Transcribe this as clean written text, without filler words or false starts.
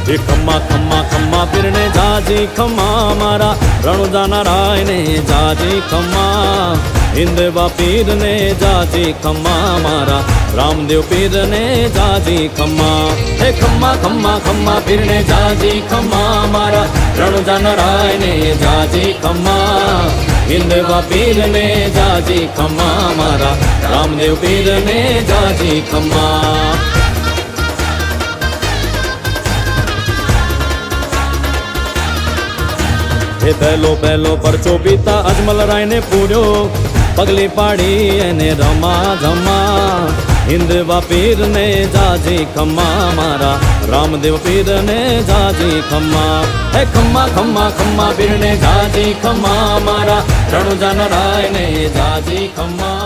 એ ખમ્મા ખમ્મા ખમ્મા પીરને જાજી ખમ્મા મારા રણુજા નારાયણે જાજી ખમ્મા હિંદવા પીરને જાજી ખમ્મા મારા રામદેવ પીરને જાજી ખમ્મા હે ખમ્મા ખમ્મા ખમ્મા પીરને જાજી ખમ્મા મારા રણુજા નારાયણે જાજી ખમ્મા હિંદવા પીરને જાજી ખમ્મા મારા રામદેવ પીરને જાજી ખમ્મા એ પહેલો પહેલો પરચો પિતા અજમલ રાયને પૂર્યો પગલી પાડી એને રમા જમા હિંદવા પીરને જાજી ખમ્મા મારા રામદેવ પીરને જાજી ખમ્મા હે ખમ્મા ખમ્મા ખમ્મા પીરને જાજી ખમ્મા મારા રણુજા નારાયણે જાજી ખમ્મા